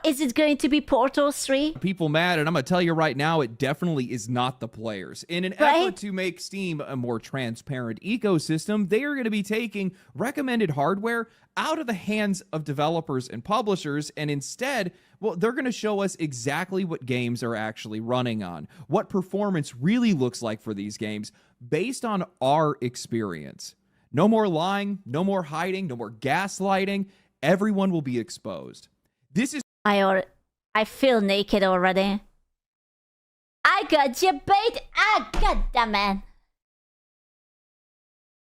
is it going to be Portal 3? People mad, and I'm going to tell you right now, it definitely is not the players. In an effort to make Steam a more transparent ecosystem, they are going to be taking recommended hardware out of the hands of developers and publishers, and instead, well, they're going to show us exactly what games are actually running on, what performance really looks like for these games based on our experience. No more lying, no more hiding, no more gaslighting. Everyone will be exposed. This is... I feel naked already. I got you bait. Ah, goddammit.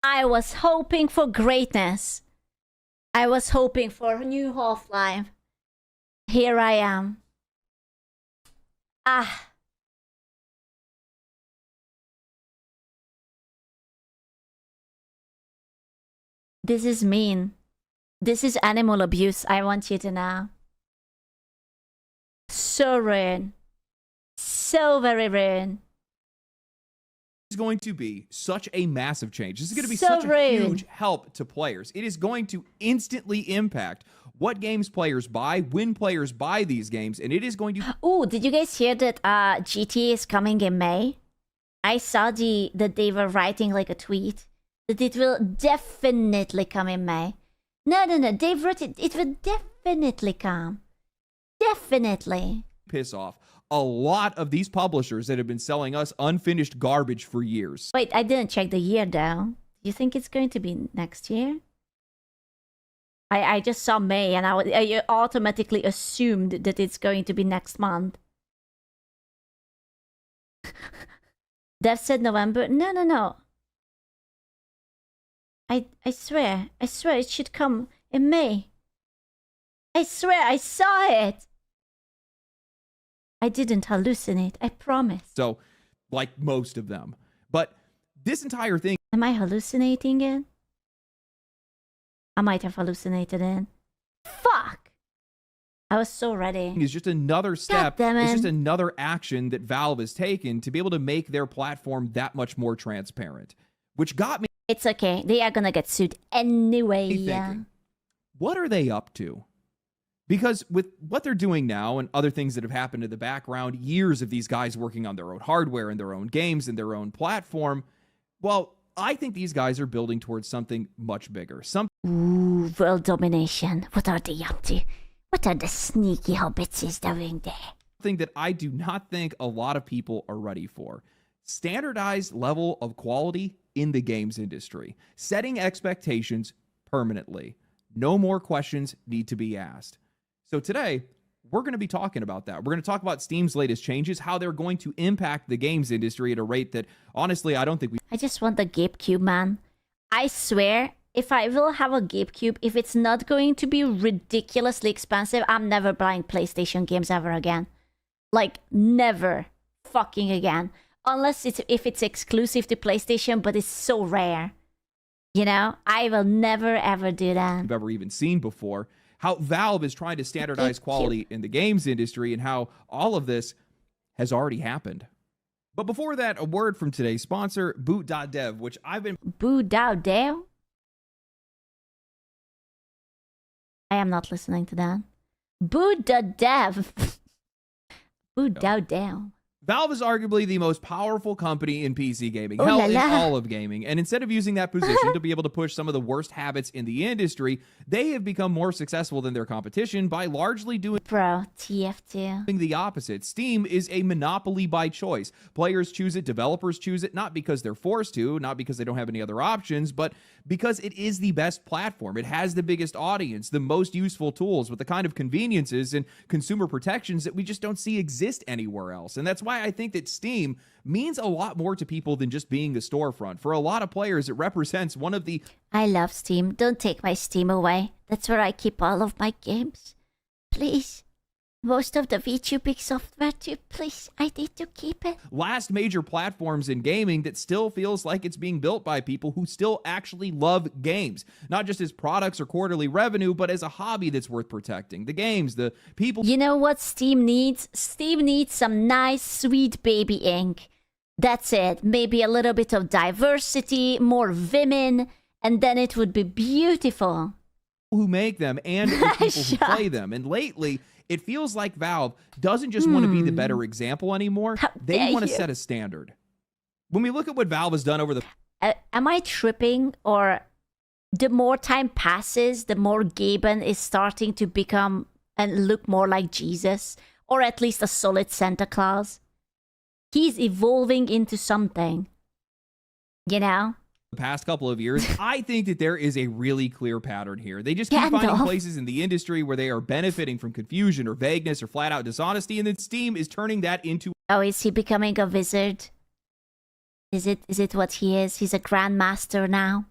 I was hoping for greatness. I was hoping for a new Half-Life. Here I am. Ah. This is mean. This is animal abuse, I want you to know. So rude. So very rude. Is going to be such a massive change. This is going to be So such a rude. huge help to players. It is going to instantly impact what games players buy, when players buy these games, and it is going to... Oh, did you guys hear that GTA is coming in May? I saw that they were writing like a tweet that it will definitely come in May. No, they wrote it. It will definitely come. Definitely. Piss off a lot of these publishers that have been selling us unfinished garbage for years. Wait, I didn't check the year though. Do you think it's going to be next year? I just saw May and I automatically assumed that it's going to be next month. Dev said November. No. I swear it should come in May. I swear I saw it. I didn't hallucinate, I promise. So, like most of them. But this entire thing... Am I hallucinating it? I might have hallucinated it. Fuck! I was so ready. Is just another step. God damn it. It's just another action that Valve has taken to be able to make their platform that much more transparent. Which got me... It's okay. They are gonna get sued anyway. Thinking, what are they up to? Because with what they're doing now and other things that have happened in the background, years of these guys working on their own hardware and their own games and their own platform, well, I think these guys are building towards something much bigger. Ooh, world domination. What are they up to? What are the sneaky hobbitses doing there? Something that I do not think a lot of people are ready for. Standardized level of quality in the games industry. Setting expectations permanently. No more questions need to be asked. So today, we're going to be talking about that. We're going to talk about Steam's latest changes, how they're going to impact the games industry at a rate that, honestly, I don't think we... I just want the GameCube, man. I swear, if I will have a GameCube, if it's not going to be ridiculously expensive, I'm never buying PlayStation games ever again. Like, never fucking again. Unless if it's exclusive to PlayStation, but it's so rare. You know? I will never ever do that. We've ever even seen before. How Valve is trying to standardize quality in the games industry and how all of this has already happened. But before that, a word from today's sponsor, Boot.dev, which I've been... Boot.dev? I am not listening to that. Boot.dev. Boot.dev. Valve is arguably the most powerful company in PC gaming, Ooh hell, la in la. all of gaming. And instead of using that position to be able to push some of the worst habits in the industry, they have become more successful than their competition by largely doing Bro, TF2. the opposite. Steam is a monopoly by choice. Players choose it, developers choose it, not because they're forced to, not because they don't have any other options, but because it is the best platform. It has the biggest audience, the most useful tools with the kind of conveniences and consumer protections that we just don't see exist anywhere else. And that's why I think that Steam means a lot more to people than just being the storefront. For a lot of players, it represents one of the... I love Steam. Don't take my Steam away. That's where I keep all of my games. Please. Most of the Vtuber software too. Please, I need to keep it. last major platforms in gaming that still feels like it's being built by people who still actually love games. Not just as products or quarterly revenue, but as a hobby that's worth protecting. The games, the people... You know what Steam needs? Steam needs some nice, sweet baby ink. That's it. Maybe a little bit of diversity, more women, and then it would be beautiful. who make them and the people who play them. And lately, it feels like Valve doesn't just want to be the better example anymore. They want to set a standard. When we look at what Valve has done over the... am I tripping? Or the more time passes, the more Gaben is starting to become and look more like Jesus? Or at least a solid Santa Claus? He's evolving into something. You know? The past couple of years, I think that there is a really clear pattern here. They just keep finding places in the industry where they are benefiting from confusion or vagueness or flat out dishonesty, and then Steam is turning that into... Oh, is he becoming a wizard? Is it what he is? He's a grandmaster now?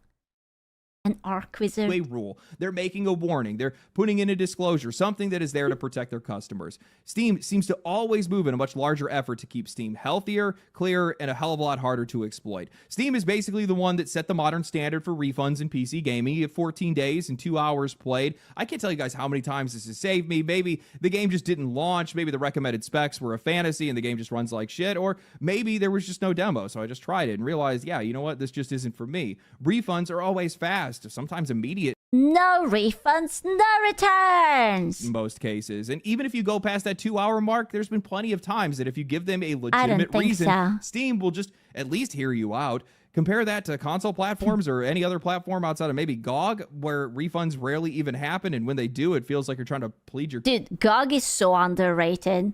An arc wizard? A rule. They're making a warning. They're putting in a disclosure, something that is there to protect their customers. Steam seems to always move in a much larger effort to keep Steam healthier, clearer, and a hell of a lot harder to exploit. Steam is basically the one that set the modern standard for refunds in PC gaming. You have 14 days and 2 hours played. I can't tell you guys how many times this has saved me. Maybe the game just didn't launch. Maybe the recommended specs were a fantasy and the game just runs like shit. Or maybe there was just no demo, so I just tried it and realized, yeah, you know what? This just isn't for me. Refunds are always fast. Sometimes immediate. No refunds, no returns. In most cases. And even if you go past that 2-hour mark, there's been plenty of times that if you give them a legitimate reason, Steam will just at least hear you out. Compare that to console platforms or any other platform outside of maybe GOG, where refunds rarely even happen, and when they do, it feels like you're trying to plead your... Dude, GOG is so underrated.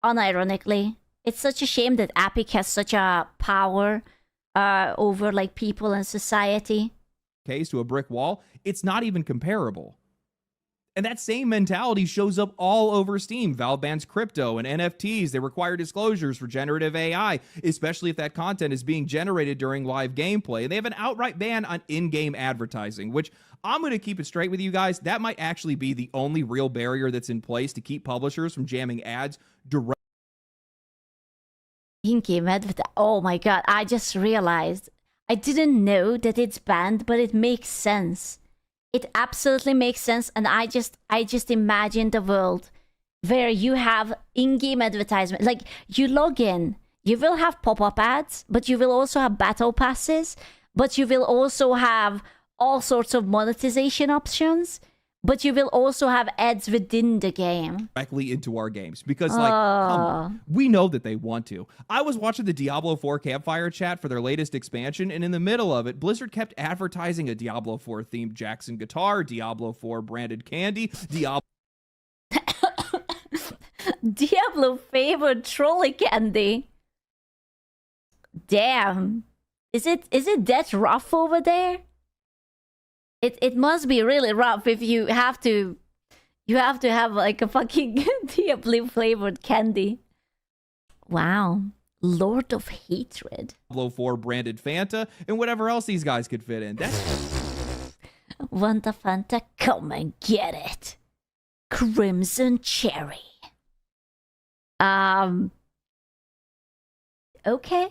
Unironically. It's such a shame that Epic has such a power over like people and society. Case to a brick wall, it's not even comparable. And that same mentality shows up all over Steam. Valve bans crypto and NFTs. They require disclosures for generative AI, especially if that content is being generated during live gameplay. And they have an outright ban on in-game advertising, which I'm going to keep it straight with you guys. That might actually be the only real barrier that's in place to keep publishers from jamming ads directly. In-game advertising. Oh my god, I just realized. I didn't know that it's banned, but it makes sense. It absolutely makes sense, and I just imagined a world where you have in-game advertisement. Like, you log in, you will have pop-up ads, but you will also have battle passes, but you will also have all sorts of monetization options, but you will also have ads within the game. Directly into our games. Because, like, come on. We know that they want to. I was watching the Diablo 4 campfire chat for their latest expansion, and in the middle of it, Blizzard kept advertising a Diablo 4 themed Jackson guitar, Diablo 4 branded candy, Diablo favored trolley candy. Damn. Is it that rough over there? It must be really rough if you have to have like a fucking Diablo flavored candy. Wow. Lord of Hatred. Diablo 4 branded Fanta and whatever else these guys could fit in. Want a Fanta? Come and get it. Crimson Cherry. Okay.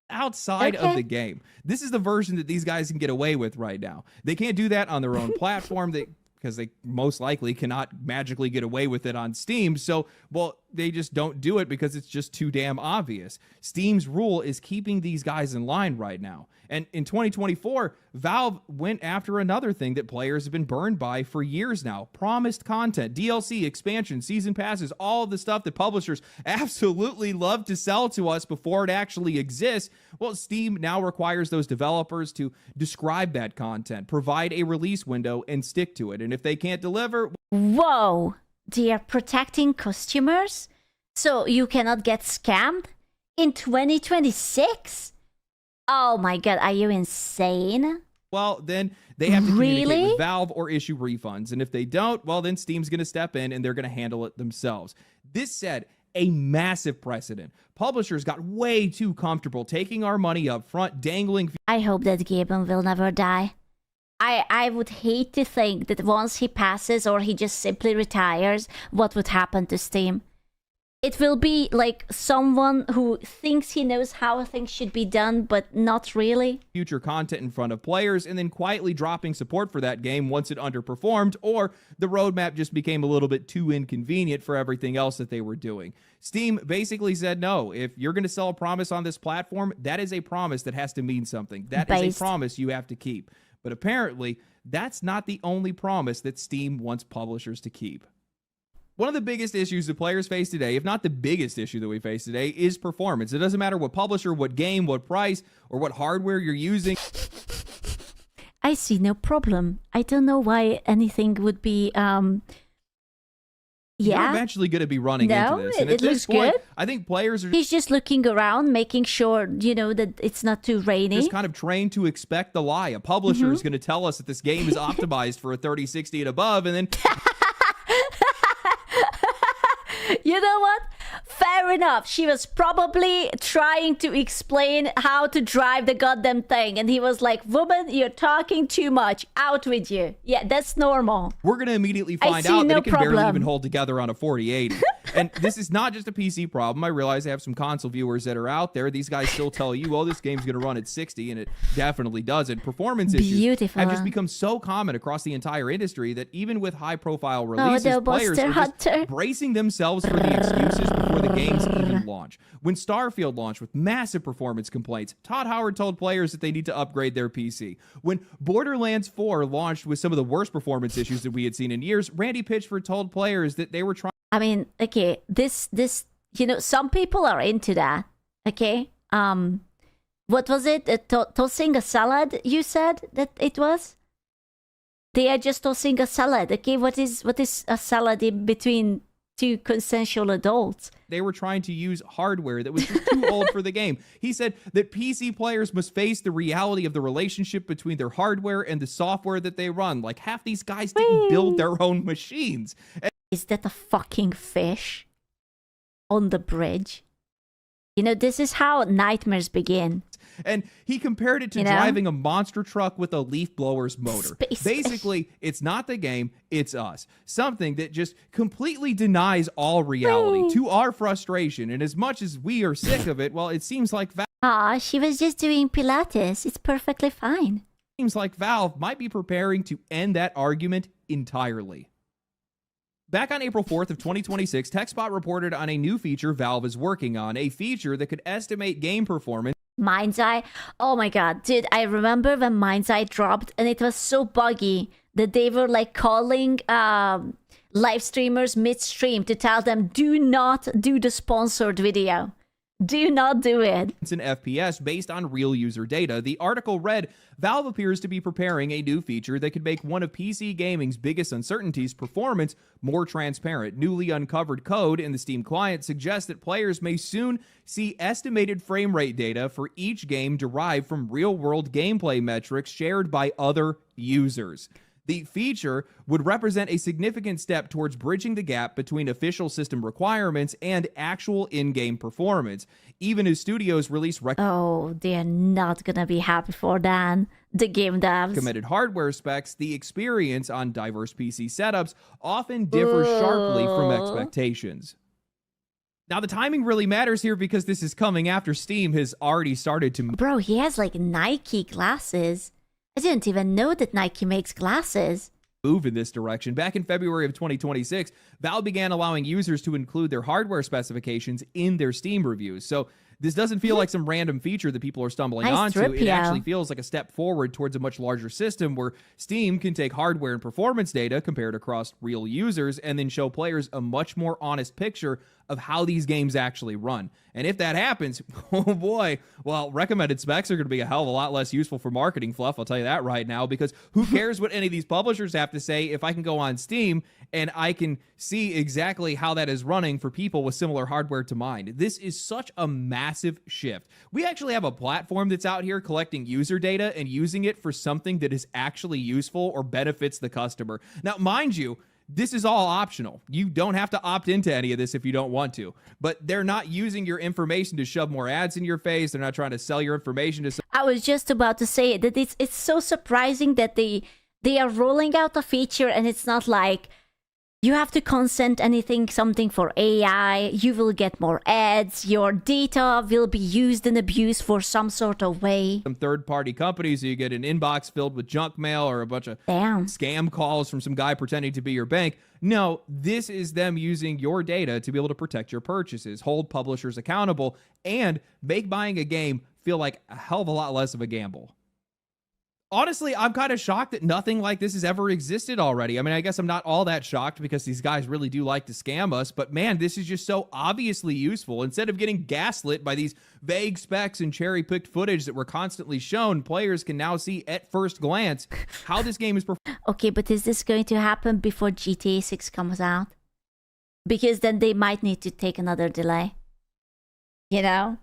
Outside of the game. This is the version that these guys can get away with right now. They can't do that on their own platform because they most likely cannot magically get away with it on Steam. So, well, they just don't do it because it's just too damn obvious. Steam's rule is keeping these guys in line right now. And in 2024, Valve went after another thing that players have been burned by for years now. Promised content, DLC, expansion, season passes, all of the stuff that publishers absolutely love to sell to us before it actually exists. Well, Steam now requires those developers to describe that content, provide a release window, and stick to it. And if they can't deliver... Whoa! They are protecting customers? So you cannot get scammed? In 2026? Oh my god, are you insane? Well, then they have to communicate with Valve or issue refunds. And if they don't, well, then Steam's going to step in and they're going to handle it themselves. This said, a massive precedent. Publishers got way too comfortable taking our money up front, dangling... I hope that Gaben will never die. I would hate to think that once he passes or he just simply retires, what would happen to Steam? It will be like someone who thinks he knows how things should be done, but not really. Future content in front of players and then quietly dropping support for that game once it underperformed, or the roadmap just became a little bit too inconvenient for everything else that they were doing. Steam basically said, no, if you're going to sell a promise on this platform, that is a promise that has to mean something. That is a promise you have to keep. But apparently, that's not the only promise that Steam wants publishers to keep. One of the biggest issues that players face today, if not the biggest issue that we face today, is performance. It doesn't matter what publisher, what game, what price, or what hardware you're using. I see no problem. I don't know why anything would be You're eventually going to be running into this. And at this point, good. I think players are... He's just looking around, making sure, you know, that it's not too rainy. Just kind of trained to expect the lie. A publisher is going to tell us that this game is optimized for a 3060 and above, and then... You know what? Fair enough. She was probably trying to explain how to drive the goddamn thing. And he was like, woman, you're talking too much. Out with you. Yeah, that's normal. We're going to immediately find out that it can barely even hold together on a 4080. And this is not just a PC problem. I realize I have some console viewers that are out there. These guys still tell you, oh, this game's going to run at 60, and it definitely doesn't. Performance issues have just become so common across the entire industry that even with high-profile releases, players are just bracing themselves for the excuses before the games even launch. When Starfield launched with massive performance complaints, Todd Howard told players that they need to upgrade their PC. When Borderlands 4 launched with some of the worst performance issues that we had seen in years, Randy Pitchford told players that they were trying... I mean, okay, this, you know, some people are into that, okay? What was it? Tossing a salad, you said that it was? They are just tossing a salad, okay? What is a salad in between two consensual adults? They were trying to use hardware that was just too old for the game. He said that PC players must face the reality of the relationship between their hardware and the software that they run. Like, half these guys didn't build their own machines. Is that a fucking fish on the bridge? You know, this is how nightmares begin. And he compared it to driving a monster truck with a leaf blower's motor. Basically, it's not the game, it's us. Something that just completely denies all reality to our frustration. And as much as we are sick of it, well, it seems like Valve... she was just doing Pilates. It's perfectly fine. Seems like Valve might be preparing to end that argument entirely. Back on April 4th of 2026, TechSpot reported on a new feature Valve is working on, a feature that could estimate game performance. Mind's Eye? Oh my god, dude, I remember when Mind's Eye dropped and it was so buggy that they were like calling live streamers midstream to tell them, do not do the sponsored video. Do not do it. It's an FPS based on real user data. The article read, Valve appears to be preparing a new feature that could make one of PC gaming's biggest uncertainties, performance, more transparent. Newly uncovered code in the Steam client suggests that players may soon see estimated frame rate data for each game derived from real-world gameplay metrics shared by other users. The feature would represent a significant step towards bridging the gap between official system requirements and actual in-game performance, even as studios release they're not gonna be happy for that. The game devs. Recommended hardware specs, the experience on diverse PC setups often differs sharply from expectations. Now, the timing really matters here because this is coming after Steam has already started to... Bro, he has like Nike glasses. I didn't even know that Nike makes glasses. Move in this direction. Back in February of 2026, Valve began allowing users to include their hardware specifications in their Steam reviews. So this doesn't feel like some random feature that people are stumbling onto. It actually feels like a step forward towards a much larger system where Steam can take hardware and performance data compared across real users and then show players a much more honest picture of how these games actually run. And if that happens, oh boy, well, recommended specs are going to be a hell of a lot less useful for marketing fluff, I'll tell you that right now, because who cares what any of these publishers have to say if I can go on Steam and I can see exactly how that is running for people with similar hardware to mine. This is such a massive shift. We actually have a platform that's out here collecting user data and using it for something that is actually useful or benefits the customer. Now, mind you, this is all optional. You don't have to opt into any of this if you don't want to. But they're not using your information to shove more ads in your face. They're not trying to sell your information to... I was just about to say that it's so surprising that they are rolling out a feature and it's not like you have to consent something for AI, you will get more ads, your data will be used and abused for some sort of way. Some third-party companies, so you get an inbox filled with junk mail or a bunch of scam calls from some guy pretending to be your bank. No, this is them using your data to be able to protect your purchases, hold publishers accountable, and make buying a game feel like a hell of a lot less of a gamble. Honestly, I'm kind of shocked that nothing like this has ever existed already. I mean, I guess I'm not all that shocked because these guys really do like to scam us, but man, this is just so obviously useful. Instead of getting gaslit by these vague specs and cherry-picked footage that were constantly shown, players can now see at first glance how this game is performing. Okay, but is this going to happen before GTA 6 comes out? Because then they might need to take another delay. You know?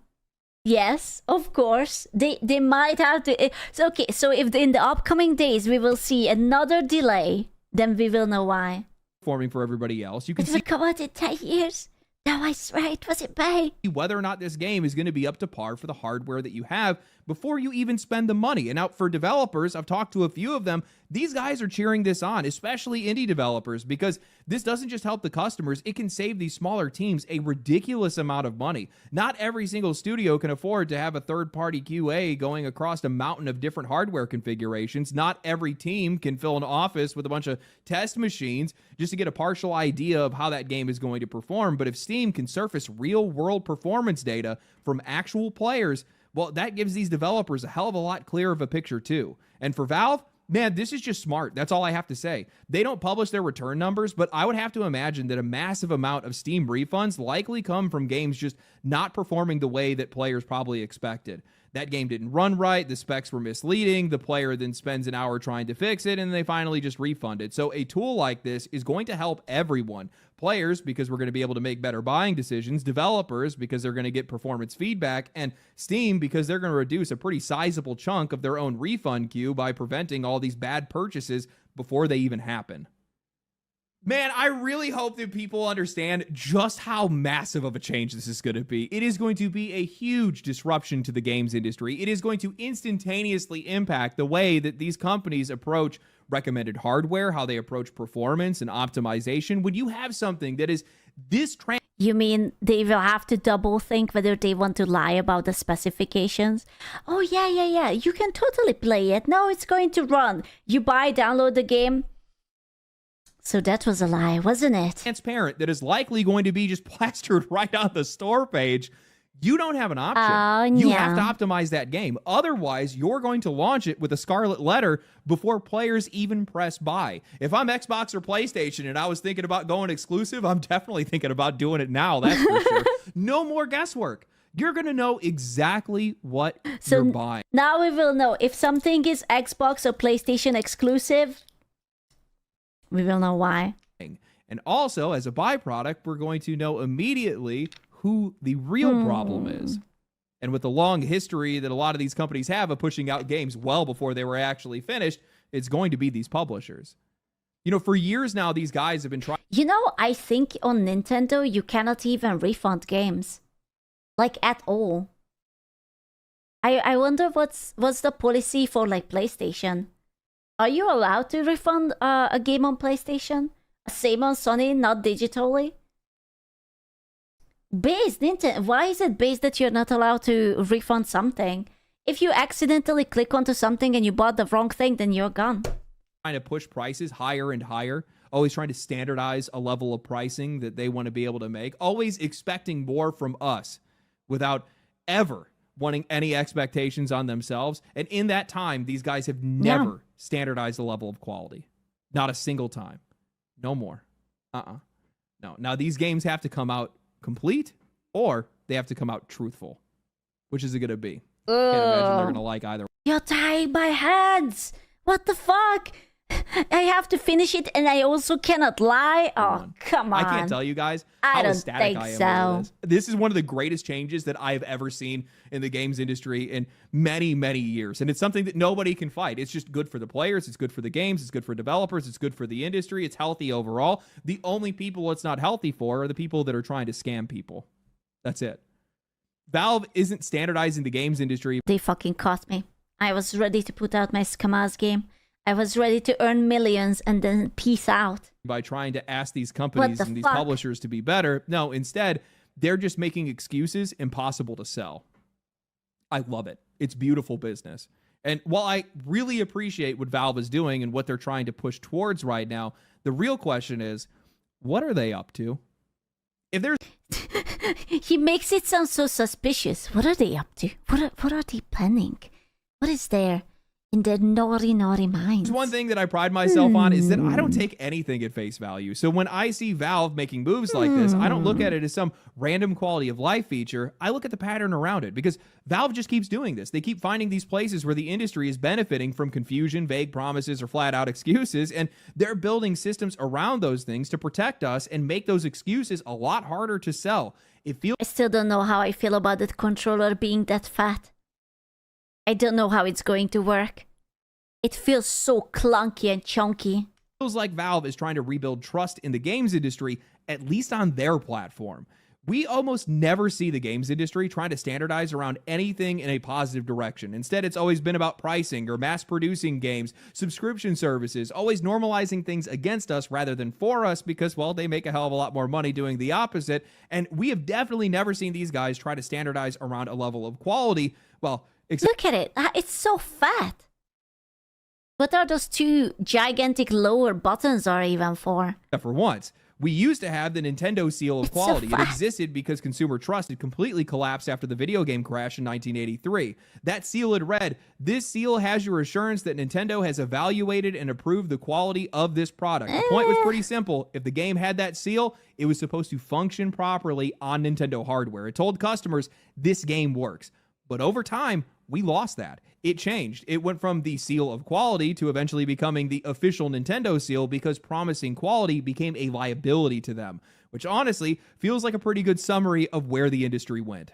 Yes, of course. They might have to. So, okay, so if in the upcoming days we will see another delay, then we will know why. Performing for everybody else. You can it will come out in 10 years. No, I swear it was in May. Whether or not this game is going to be up to par for the hardware that you have before you even spend the money. And out for developers, I've talked to a few of them. These guys are cheering this on, especially indie developers, because this doesn't just help the customers, it can save these smaller teams a ridiculous amount of money. Not every single studio can afford to have a third-party QA going across a mountain of different hardware configurations. Not every team can fill an office with a bunch of test machines just to get a partial idea of how that game is going to perform. But if Steam can surface real-world performance data from actual players, well, that gives these developers a hell of a lot clearer of a picture too. And for Valve, man, this is just smart. That's all I have to say. They don't publish their return numbers, but I would have to imagine that a massive amount of Steam refunds likely come from games just not performing the way that players probably expected. That game didn't run right, the specs were misleading, the player then spends an hour trying to fix it, and they finally just refund it. So a tool like this is going to help everyone. Players, because we're going to be able to make better buying decisions, developers, because they're going to get performance feedback, and Steam, because they're going to reduce a pretty sizable chunk of their own refund queue by preventing all these bad purchases before they even happen. Man, I really hope that people understand just how massive of a change this is going to be. It is going to be a huge disruption to the games industry. It is going to instantaneously impact the way that these companies approach recommended hardware, how they approach performance and optimization. When you have something that is this You mean they will have to double think whether they want to lie about the specifications? Oh, yeah. You can totally play it. No, it's going to run. You download the game. So that was a lie, wasn't it? Transparent that is likely going to be just plastered right on the store page. You don't have an option. You have to optimize that game. Otherwise, you're going to launch it with a scarlet letter before players even press buy. If I'm Xbox or PlayStation and I was thinking about going exclusive, I'm definitely thinking about doing it now, that's for sure. No more guesswork. You're going to know exactly what you're buying. Now we will know if something is Xbox or PlayStation exclusive. We will know why. And also, as a byproduct, we're going to know immediately who the real problem is. And with the long history that a lot of these companies have of pushing out games well before they were actually finished, it's going to be these publishers. You know, for years now, these guys have been trying... You know, I think on Nintendo, you cannot even refund games. Like, at all. I wonder what's the policy for, like, PlayStation. Are you allowed to refund a game on PlayStation? Same on Sony, not digitally? Based, Nintendo. Why is it based that you're not allowed to refund something? If you accidentally click onto something and you bought the wrong thing, then you're gone. Trying to push prices higher and higher. Always trying to standardize a level of pricing that they want to be able to make. Always expecting more from us without ever wanting any expectations on themselves. And in that time, these guys have never standardized a level of quality. Not a single time. No more. No. Now, these games have to come out complete or they have to come out truthful. Which is it going to be? Can't imagine they're going to like either. You're tying my hands. What the fuck? I have to finish it and I also cannot lie. Oh, come on. I can't tell you guys how ecstatic I am over this. This is one of the greatest changes that I have ever seen in the games industry in many, many years. And it's something that nobody can fight. It's just good for the players. It's good for the games. It's good for developers. It's good for the industry. It's healthy overall. The only people it's not healthy for are the people that are trying to scam people. That's it. Valve isn't standardizing the games industry. They fucking caught me. I was ready to put out my Scamas game. I was ready to earn millions and then peace out. By trying to ask these companies and these publishers to be better. No, instead, they're just making excuses impossible to sell. I love it. It's beautiful business. And while I really appreciate what Valve is doing and what they're trying to push towards right now, the real question is, what are they up to? If there's... He makes it sound so suspicious. What are they up to? What are they planning? What is their in their naughty minds. One thing that I pride myself on is that I don't take anything at face value. So when I see Valve making moves like this, I don't look at it as some random quality of life feature. I look at the pattern around it, because Valve just keeps doing this. They keep finding these places where the industry is benefiting from confusion, vague promises, or flat out excuses, and they're building systems around those things to protect us and make those excuses a lot harder to sell. I still don't know how I feel about the controller being that fat. I don't know how it's going to work. It feels so clunky and chunky. Feels like Valve is trying to rebuild trust in the games industry, at least on their platform. We almost never see the games industry trying to standardize around anything in a positive direction. Instead, it's always been about pricing or mass producing games, subscription services, always normalizing things against us rather than for us, because, well, they make a hell of a lot more money doing the opposite. And we have definitely never seen these guys try to standardize around a level of quality. Well, look at it. It's so fat. What are those two gigantic lower buttons are even for? For once. We used to have the Nintendo seal of quality. So it existed because consumer trust had completely collapsed after the video game crash in 1983. That seal had read, "This seal has your assurance that Nintendo has evaluated and approved the quality of this product." The point was pretty simple. If the game had that seal, it was supposed to function properly on Nintendo hardware. It told customers, this game works. But over time, we lost that. It changed. It went from the seal of quality to eventually becoming the official Nintendo seal, because promising quality became a liability to them, which honestly feels like a pretty good summary of where the industry went.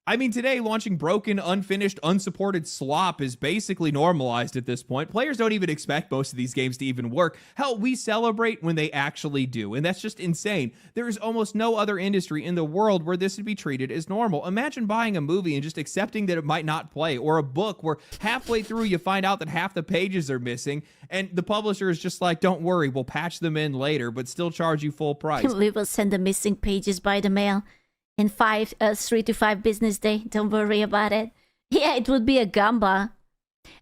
I mean, today, launching broken, unfinished, unsupported slop is basically normalized at this point. Players don't even expect most of these games to even work. Hell, we celebrate when they actually do, and that's just insane. There is almost no other industry in the world where this would be treated as normal. Imagine buying a movie and just accepting that it might not play, or a book where halfway through you find out that half the pages are missing, and the publisher is just like, don't worry, we'll patch them in later, but still charge you full price. We will send the missing pages by the mail in 3 to 5 business days. Don't worry about it. Yeah, it would be a gamba.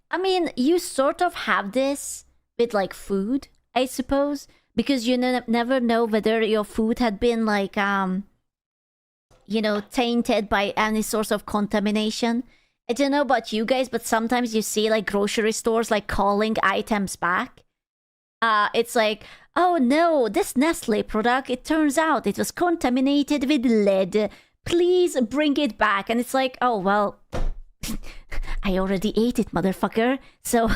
I mean, you sort of have this with like food, I suppose, because you never know whether your food had been like, tainted by any source of contamination. I don't know about you guys, but sometimes you see like grocery stores like calling items back. It's like, oh no, this Nestle product, it turns out it was contaminated with lead. Please bring it back. And it's like, oh, well, I already ate it, motherfucker. So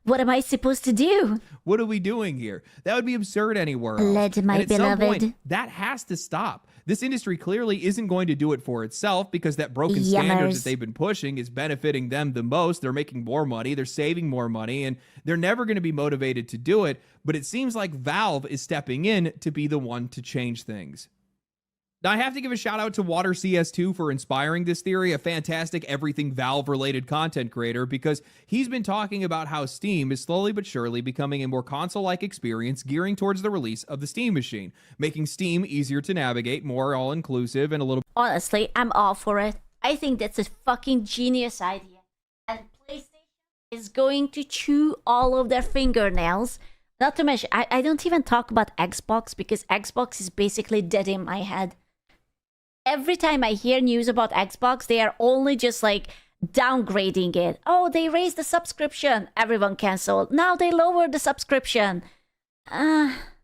what am I supposed to do? What are we doing here? That would be absurd anywhere else. Lead, my and at beloved. some point, that has to stop. This industry clearly isn't going to do it for itself, because that broken standards that they've been pushing is benefiting them the most. They're making more money, they're saving more money, and they're never going to be motivated to do it. But it seems like Valve is stepping in to be the one to change things. Now, I have to give a shout out to Water CS2 for inspiring this theory, a fantastic everything Valve-related content creator, because he's been talking about how Steam is slowly but surely becoming a more console-like experience, gearing towards the release of the Steam machine, making Steam easier to navigate, more all-inclusive, and a little... Honestly, I'm all for it. I think that's a fucking genius idea. And PlayStation is going to chew all of their fingernails. Not to mention, I don't even talk about Xbox, because Xbox is basically dead in my head. Every time I hear news about Xbox, they are only just like downgrading it. Oh, they raised the subscription. Everyone canceled. Now they lowered the subscription.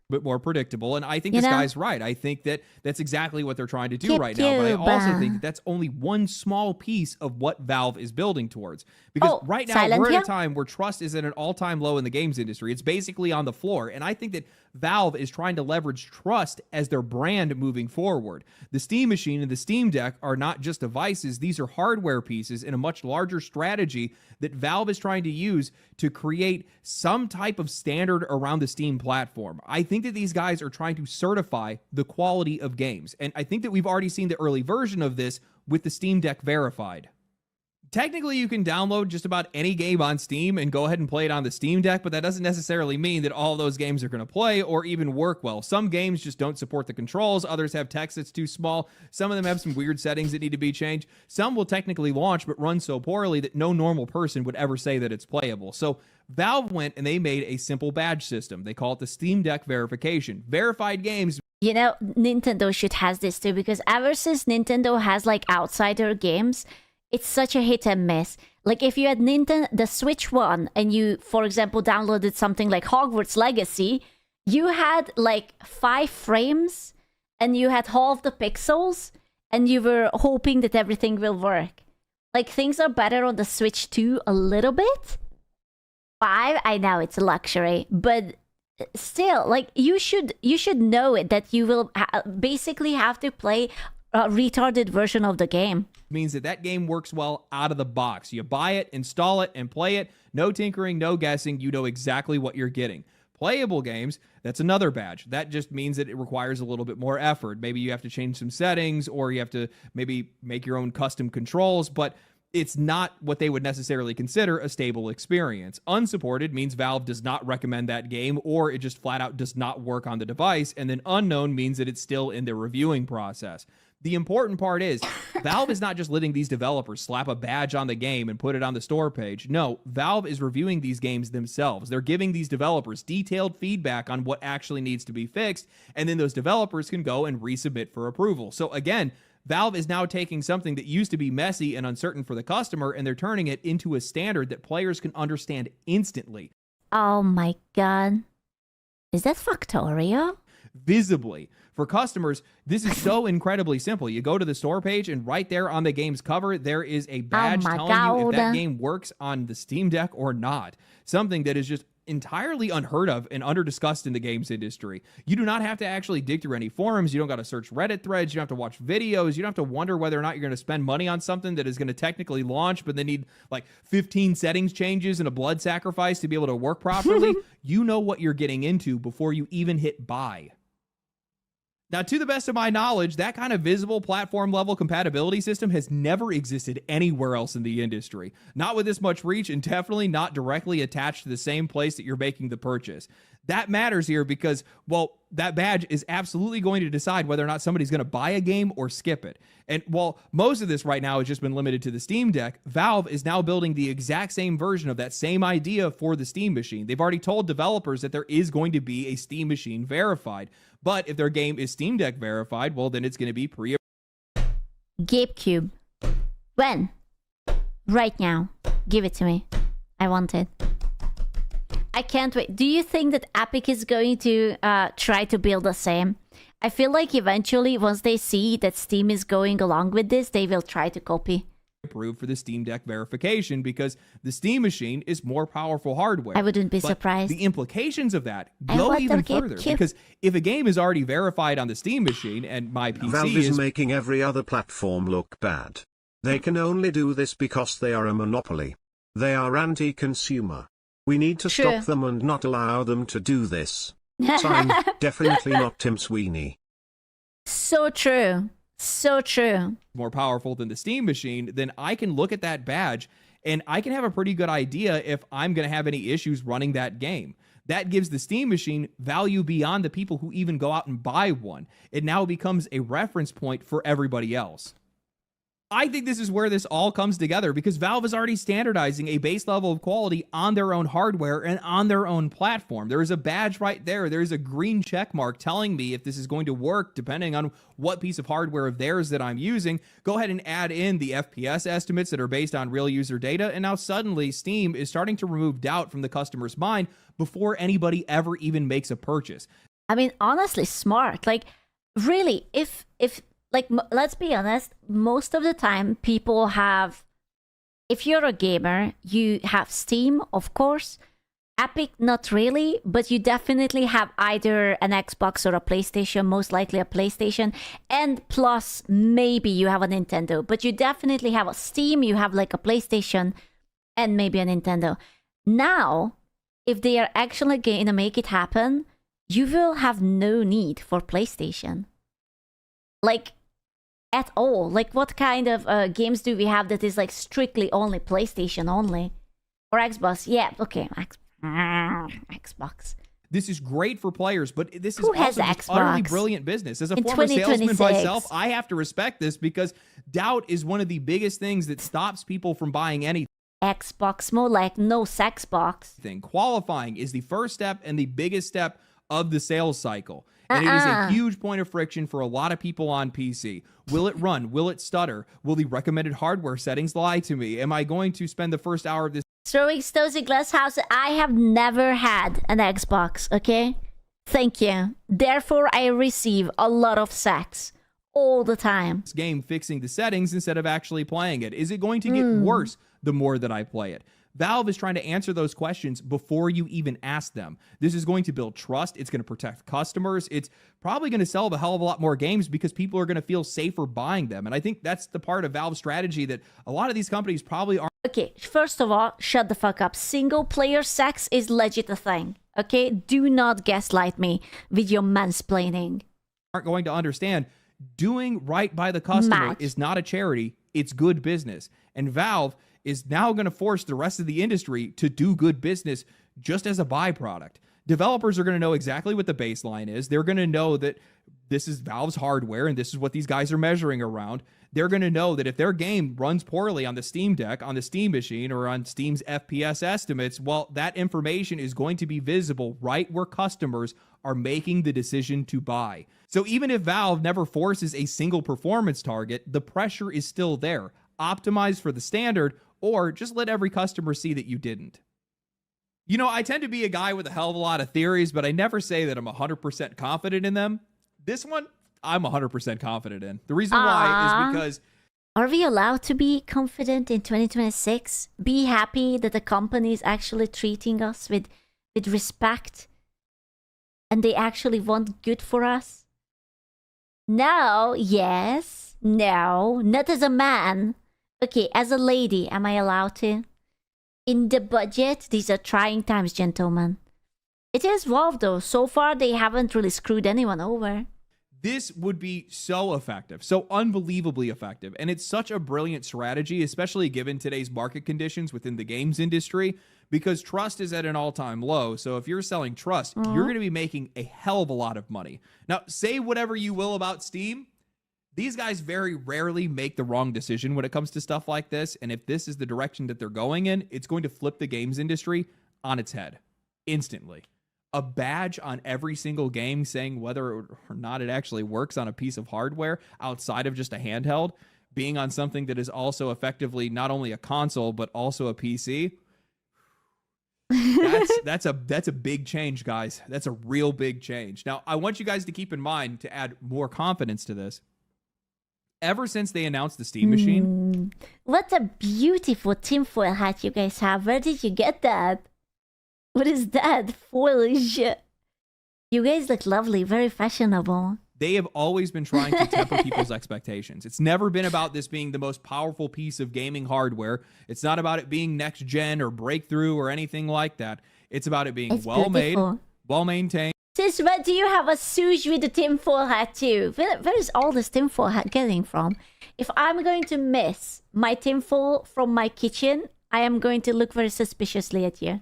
Bit more predictable, and I think this guy's right. I think that that's exactly what they're trying to do right now, but I also think that that's only one small piece of what Valve is building towards, because right now we're at a time where trust is at an all-time low in the games industry. It's basically on the floor, and I think that Valve is trying to leverage trust as their brand moving forward. The Steam machine and the Steam Deck are not just devices, these are hardware pieces in a much larger strategy that Valve is trying to use to create some type of standard around the Steam platform. I think that these guys are trying to certify the quality of games, and I think that we've already seen the early version of this with the Steam Deck Verified. Technically, you can download just about any game on Steam and go ahead and play it on the Steam Deck, but that doesn't necessarily mean that all those games are going to play or even work well. Some games just don't support the controls. Others have text that's too small. Some of them have some weird settings that need to be changed. Some will technically launch but run so poorly that no normal person would ever say that it's playable. So Valve went and they made a simple badge system. They call it the Steam Deck Verification. Verified games. You know, Nintendo should has this too, because ever since Nintendo has like outsider games, it's such a hit and miss. Like if you had Nintendo, the Switch one, and you, for example, downloaded something like Hogwarts Legacy, you had like 5 frames and you had half the pixels and you were hoping that everything will work. Like things are better on the Switch 2 a little bit. 5, I know it's a luxury, but still, like you should know it that you will basically have to play a retarded version of the game. Means that game works well out of the box. You buy it, install it, and play it. No tinkering, no guessing. You know exactly what you're getting. Playable games, that's another badge. That just means that it requires a little bit more effort. Maybe you have to change some settings, or you have to maybe make your own custom controls, but it's not what they would necessarily consider a stable experience. Unsupported means Valve does not recommend that game, or it just flat out does not work on the device. And then unknown means that it's still in the reviewing process. The important part is Valve is not just letting these developers slap a badge on the game and put it on the store page. No, Valve is reviewing these games themselves. They're giving these developers detailed feedback on what actually needs to be fixed, and then those developers can go and resubmit for approval. So again, Valve is now taking something that used to be messy and uncertain for the customer, and they're turning it into a standard that players can understand instantly. Oh my god. Is that Factorio? Visibly. For customers, this is so incredibly simple. You go to the store page, and right there on the game's cover, there is a badge telling you if that game works on the Steam Deck or not. Something that is just entirely unheard of and under-discussed in the games industry. You do not have to actually dig through any forums. You don't got to search Reddit threads. You don't have to watch videos. You don't have to wonder whether or not you're going to spend money on something that is going to technically launch, but they need like 15 settings changes and a blood sacrifice to be able to work properly. You know what you're getting into before you even hit buy. Now, to the best of my knowledge, that kind of visible platform-level compatibility system has never existed anywhere else in the industry. Not with this much reach, and definitely not directly attached to the same place that you're making the purchase. That matters here because, well, that badge is absolutely going to decide whether or not somebody's going to buy a game or skip it. And while most of this right now has just been limited to the Steam Deck, Valve is now building the exact same version of that same idea for the Steam machine. They've already told developers that there is going to be a Steam machine verified. But if their game is Steam Deck verified, well, then it's going to be GameCube. When? Right now. Give it to me. I want it. I can't wait. Do you think that Epic is going to try to build the same? I feel like eventually, once they see that Steam is going along with this, they will try to copy. Approved for the Steam Deck verification because the Steam machine is more powerful hardware. I wouldn't be surprised. The implications of that go even further because if a game is already verified on the Steam machine and my PC Valve is making every other platform look bad. They can only do this because they are a monopoly. They are anti-consumer. We need to stop them and not allow them to do this. Signed, definitely not Tim Sweeney. So true. So true. More powerful than the Steam machine, then I can look at that badge and I can have a pretty good idea if I'm going to have any issues running that game. That gives the Steam machine value beyond the people who even go out and buy one. It now becomes a reference point for everybody else. I think this is where this all comes together because Valve is already standardizing a base level of quality on their own hardware and on their own platform. There is a badge right there. There is a green check mark telling me if this is going to work depending on what piece of hardware of theirs that I'm using. Go ahead and add in the FPS estimates that are based on real user data. And now suddenly Steam is starting to remove doubt from the customer's mind before anybody ever even makes a purchase. I mean, honestly, smart. Like, really, if like, let's be honest, most of the time people have, if you're a gamer, you have Steam, of course. Epic, not really, but you definitely have either an Xbox or a PlayStation, most likely a PlayStation, and plus maybe you have a Nintendo, but you definitely have a Steam, you have like a PlayStation, and maybe a Nintendo. Now, if they are actually going to make it happen, you will have no need for PlayStation. Like, at all. Like, what kind of games do we have that is like strictly only PlayStation only? Or Xbox? Yeah, okay. Xbox. This is great for players, but this is also just utterly brilliant business. As a former salesman myself, I have to respect this because doubt is one of the biggest things that stops people from buying anything. Xbox, more like no sex box. Qualifying is the first step and the biggest step of the sales cycle. And it is a huge point of friction for a lot of people on PC. Will it run? Will it stutter? Will the recommended hardware settings lie to me? Am I going to spend the first hour of this Throwing stones in glass house? I have never had an Xbox, okay? Thank you. Therefore, I receive a lot of sex all the time. game fixing the settings instead of actually playing it? Is it going to get worse the more that I play it? Valve is trying to answer those questions before you even ask them. This is going to build trust. It's going to protect customers. It's probably going to sell a hell of a lot more games because people are going to feel safer buying them. And I think that's the part of Valve's strategy that a lot of these companies probably aren't. Okay, first of all, shut the fuck up. Single player sex is legit a thing. Okay? Do not gaslight me with your mansplaining. Aren't going to understand. Doing right by the customer Match. is not a charity. It's good business. And Valve is now going to force the rest of the industry to do good business just as a byproduct. Developers are going to know exactly what the baseline is. They're going to know that this is Valve's hardware and this is what these guys are measuring around. They're going to know that if their game runs poorly on the Steam Deck, on the Steam machine, or on Steam's FPS estimates, well, that information is going to be visible right where customers are making the decision to buy. So even if Valve never forces a single performance target, the pressure is still there. Optimize for the standard, or just let every customer see that you didn't. You know, I tend to be a guy with a hell of a lot of theories, but I never say that I'm 100% confident in them. This one, I'm 100% confident in. The reason why is because... Are we allowed to be confident in 2026? Be happy that the company is actually treating us with respect and they actually want good for us? No, yes, no, not as a man. Okay, as a lady, am I allowed to? In the budget, these are trying times, gentlemen. It is Valve, though. So far, they haven't really screwed anyone over. This would be so effective, so unbelievably effective. And it's such a brilliant strategy, especially given today's market conditions within the games industry, because trust is at an all-time low. So if you're selling trust, you're going to be making a hell of a lot of money. Now, say whatever you will about Steam. These guys very rarely make the wrong decision when it comes to stuff like this. And if this is the direction that they're going in, it's going to flip the games industry on its head instantly. A badge on every single game saying whether or not it actually works on a piece of hardware outside of just a handheld, being on something that is also effectively not only a console, but also a PC. That's a big change, guys. That's a real big change. Now, I want you guys to keep in mind, to add more confidence to this, ever since they announced the Steam machine. What a beautiful tinfoil hat you guys have. Where did you get that? What is that? Foilish. You guys look lovely, very fashionable. They have always been trying to temper people's expectations. It's never been about this being the most powerful piece of gaming hardware. It's not about it being next gen or breakthrough or anything like that. It's about it being well made, well maintained. Sis, where do you have a sush with a tinfoil hat too? Where is all this tinfoil hat getting from? If I'm going to miss my tinfoil from my kitchen, I am going to look very suspiciously at you.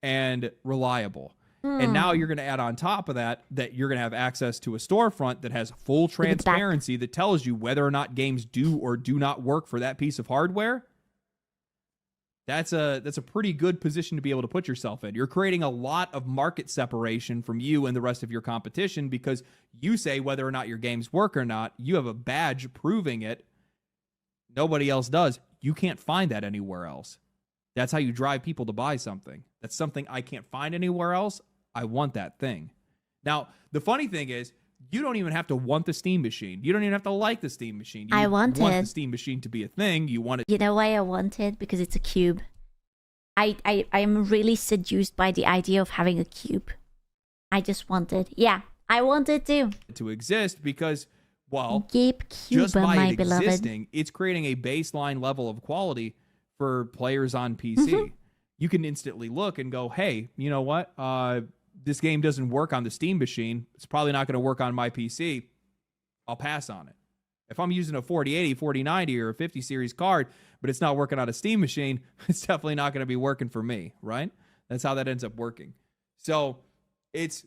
And reliable. And now you're going to add on top of that you're going to have access to a storefront that has full transparency that tells you whether or not games do or do not work for that piece of hardware. That's a pretty good position to be able to put yourself in. You're creating a lot of market separation from you and the rest of your competition because you say whether or not your games work or not. You have a badge proving it. Nobody else does. You can't find that anywhere else. That's how you drive people to buy something. That's something I can't find anywhere else. I want that thing. Now, the funny thing is, you don't even have to want the Steam machine. You don't even have to like the Steam machine. You want the Steam machine to be a thing. You want it. You know why I want it? Because it's a cube. I am really seduced by the idea of having a cube. I just want it. Yeah, I want it too. To exist because, well, Gatekeeper, just by my it beloved. existing, it's creating a baseline level of quality for players on PC. You can instantly look and go, hey, you know what? This game doesn't work on the Steam machine. It's probably not going to work on my PC. I'll pass on it. If I'm using a 4080, 4090, or a 50 series card, but it's not working on a Steam machine, it's definitely not going to be working for me, right? That's how that ends up working. So it's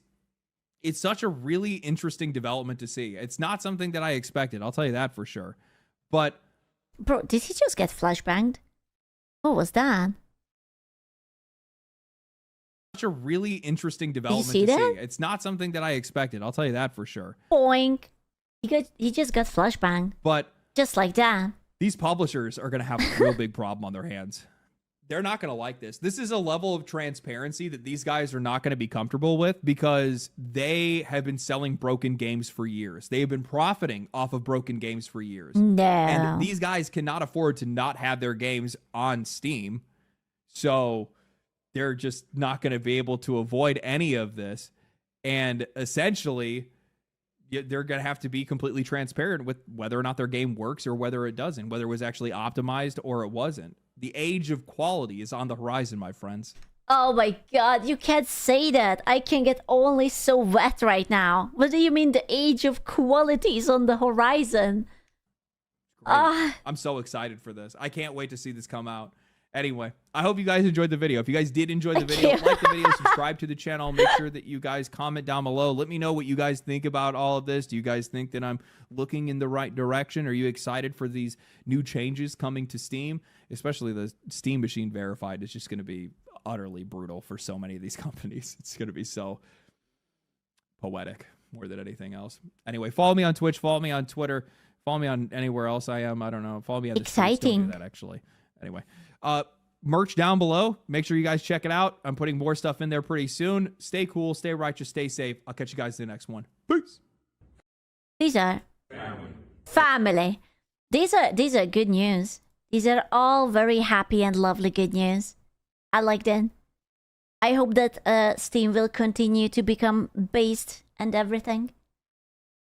such a really interesting development to see. It's not something that I expected. I'll tell you that for sure. But bro, did he just get flashbanged? What was that? a really interesting development see to that? see. It's not something that I expected. I'll tell you that for sure. Boink. He just got flashbanged. But just like that. These publishers are going to have a real big problem on their hands. They're not going to like this. This is a level of transparency that these guys are not going to be comfortable with because they have been selling broken games for years. They have been profiting off of broken games for years. No. And these guys cannot afford to not have their games on Steam. So they're just not going to be able to avoid any of this. And essentially, they're going to have to be completely transparent with whether or not their game works or whether it doesn't, whether it was actually optimized or it wasn't. The age of quality is on the horizon, my friends. Oh my god, you can't say that. I can get only so wet right now. What do you mean the age of quality is on the horizon? I'm so excited for this. I can't wait to see this come out. Anyway, I hope you guys enjoyed the video. If you guys did enjoy the video, like the video, subscribe to the channel. Make sure that you guys comment down below. Let me know what you guys think about all of this. Do you guys think that I'm looking in the right direction? Are you excited for these new changes coming to Steam? Especially the Steam Machine Verified is just going to be utterly brutal for so many of these companies. It's going to be so poetic more than anything else. Anyway, follow me on Twitch. Follow me on Twitter. Follow me on anywhere else I am. I don't know. Follow me on the Exciting. streets. Don't do that, actually. Anyway, merch down below. Make sure you guys check it out. I'm putting more stuff in there pretty soon. Stay cool, stay righteous, stay safe. I'll catch you guys in the next one. Peace. These are family. These are good news. These are all very happy and lovely good news. I like them. I hope that Steam will continue to become based and everything.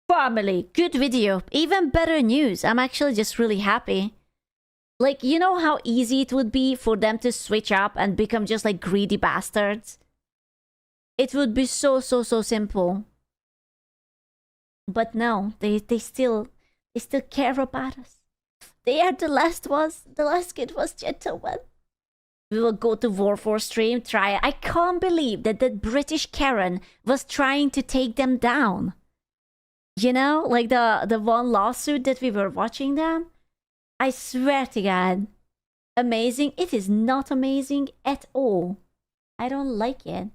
Family, good video. Even better news. I'm actually just really happy. Like, you know how easy it would be for them to switch up and become just like greedy bastards? It would be so simple. But no, they still care about us. They are the last ones. The last kid was gentleman. We will go to War for stream, try it. I can't believe that that British Karen was trying to take them down. You know, like the one lawsuit that we were watching them. I swear to God. Amazing. It is not amazing at all. I don't like it.